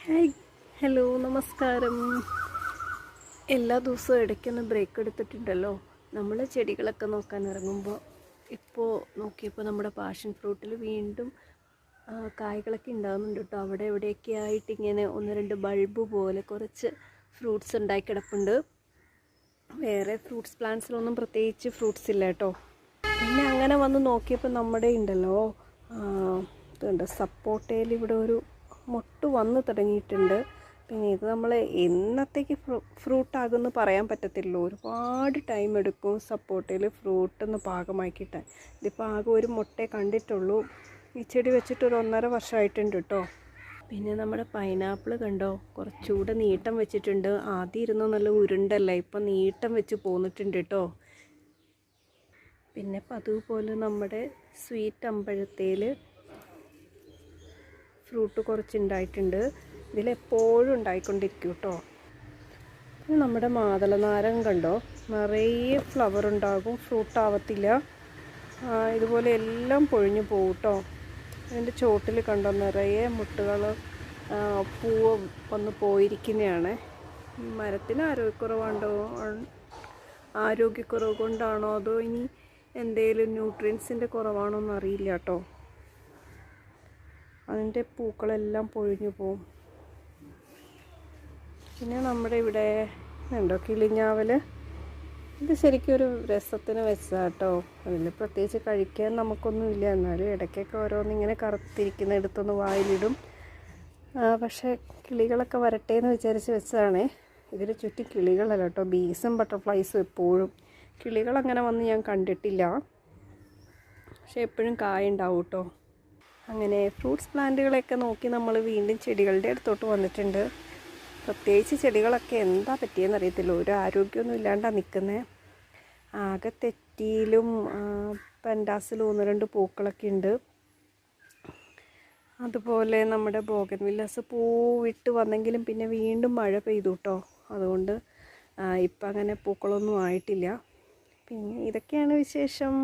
Hi, hello, നമസ്കാരം. എല്ലാ ദിവസവും ഇടയ്ക്കൊന്ന് ബ്രേക്ക് എടുത്തിട്ടുണ്ടല്ലോ. നമ്മൾ ചെടികളൊക്കെ നോക്കാൻ ഇറങ്ങുമ്പോൾ ഇപ്പോൾ നോക്കിയപ്പോൾ നമ്മുടെ പാഷൻ ഫ്രൂട്ടിൽ വീണ്ടും കായ്കളൊക്കെ ഉണ്ടാകുന്നുണ്ട് കേട്ടോ. അവിടെ എവിടെയൊക്കെ ആയിട്ട് ഇങ്ങനെ ഒന്ന് രണ്ട് ബൾബ് പോലെ കുറച്ച് ഫ്രൂട്ട്സ് ഉണ്ടായി കിടപ്പുണ്ട്. വേറെ ഫ്രൂട്ട്സ് പ്ലാന്റ്സിലൊന്നും പ്രത്യേകിച്ച് ഫ്രൂട്ട്സ് ഇല്ല കേട്ടോ. പിന്നെ അങ്ങനെ വന്ന് നോക്കിയപ്പോൾ നമ്മുടെ ഉണ്ടല്ലോ ഇതുണ്ട്, സപ്പോട്ടയിൽ ഇവിടെ ഒരു മൊട്ട് വന്ന് തുടങ്ങിയിട്ടുണ്ട്. പിന്നെ ഇത് നമ്മൾ എന്നത്തേക്ക് ഫ്രൂട്ടാകുമെന്ന് പറയാൻ പറ്റത്തില്ലല്ലോ. ഒരുപാട് ടൈം എടുക്കും സപ്പോട്ടയിൽ ഫ്രൂട്ടൊന്ന് പാകമാക്കിയിട്ട്. ഇതിപ്പോൾ ആകെ ഒരു മുട്ടയെ കണ്ടിട്ടുള്ളൂ. ഈ ചെടി വെച്ചിട്ട് ഒരു 1.5 വർഷമായിട്ടുണ്ട് കേട്ടോ. പിന്നെ നമ്മുടെ പൈനാപ്പിൾ കണ്ടോ, കുറച്ചുകൂടെ നീട്ടം വെച്ചിട്ടുണ്ട്. ആദ്യം ഇരുന്ന് നല്ല ഉരുണ്ടല്ല, ഇപ്പം നീട്ടം വെച്ച് പോന്നിട്ടുണ്ട് കേട്ടോ. പിന്നെ അതുപോലെ നമ്മുടെ സ്വീറ്റ് അമ്പഴത്തേൽ ഫ്രൂട്ട് കുറച്ചുണ്ടായിട്ടുണ്ട്. ഇതിലെപ്പോഴും ഉണ്ടായിക്കൊണ്ടിരിക്കും കേട്ടോ. പിന്നെ നമ്മുടെ മാതളനാരങ്ങ കണ്ടോ, നിറയെ ഫ്ലവർ ഉണ്ടാകും, ഫ്രൂട്ട് ആവത്തില്ല. ഇതുപോലെ എല്ലാം പൊഴിഞ്ഞു പോകും കേട്ടോ. അതിൻ്റെ ചോട്ടിൽ കണ്ടോ നിറയെ മുട്ടുകൾ, പൂവ് വന്ന് പോയിരിക്കുന്നതാണ്. മരത്തിന് ആരോഗ്യക്കുറവ് കൊണ്ടാണോ അതോ ഇനി എന്തെങ്കിലും ന്യൂട്രിയൻസിൻ്റെ കുറവാണോ എന്നറിയില്ല കേട്ടോ. അതിൻ്റെ പൂക്കളെല്ലാം പൊഴിഞ്ഞു പോവും. പിന്നെ നമ്മുടെ ഇവിടെ ഉണ്ടോ കിളിഞ്ഞാവൽ. ഇത് ശരിക്കും ഒരു രസത്തിന് വെച്ചതാണ് കേട്ടോ. അതിൽ പ്രത്യേകിച്ച് കഴിക്കാൻ നമുക്കൊന്നുമില്ല, എന്നാലും ഇടയ്ക്കൊക്കെ ഓരോന്നിങ്ങനെ കറുത്തിരിക്കുന്ന എടുത്തൊന്ന് വായിലിടും. പക്ഷേ കിളികളൊക്കെ വരട്ടെ എന്ന് വിചാരിച്ച് വെച്ചതാണേ. ഇതിൽ ചുറ്റും കിളികളല്ല കേട്ടോ, ബീസും ബട്ടർഫ്ലൈസും എപ്പോഴും. കിളികളങ്ങനെ വന്ന് ഞാൻ കണ്ടിട്ടില്ല, പക്ഷേ എപ്പോഴും കായ ഉണ്ടാവും കേട്ടോ. അങ്ങനെ ഫ്രൂട്ട്സ് പ്ലാന്റുകളൊക്കെ നോക്കി നമ്മൾ വീണ്ടും ചെടികളുടെ അടുത്തോട്ട് വന്നിട്ടുണ്ട്. പ്രത്യേകിച്ച് ചെടികളൊക്കെ എന്താ പറ്റിയെന്ന് അറിയത്തില്ല, ഒരു ആരോഗ്യമൊന്നും ഇല്ലാണ്ടാണ് നിൽക്കുന്നത്. ആകെ തെറ്റിയിലും പെൻഡാസിലും 1-2 പൂക്കളൊക്കെ ഉണ്ട്. അതുപോലെ നമ്മുടെ ബോഗൺവില്ലാസ് പൂവിട്ട് വന്നെങ്കിലും പിന്നെ വീണ്ടും മഴ പെയ്തു കേട്ടോ. അതുകൊണ്ട് ഇപ്പം അങ്ങനെ പൂക്കളൊന്നും ആയിട്ടില്ല. പിന്നെ ഇതൊക്കെയാണ് വിശേഷം.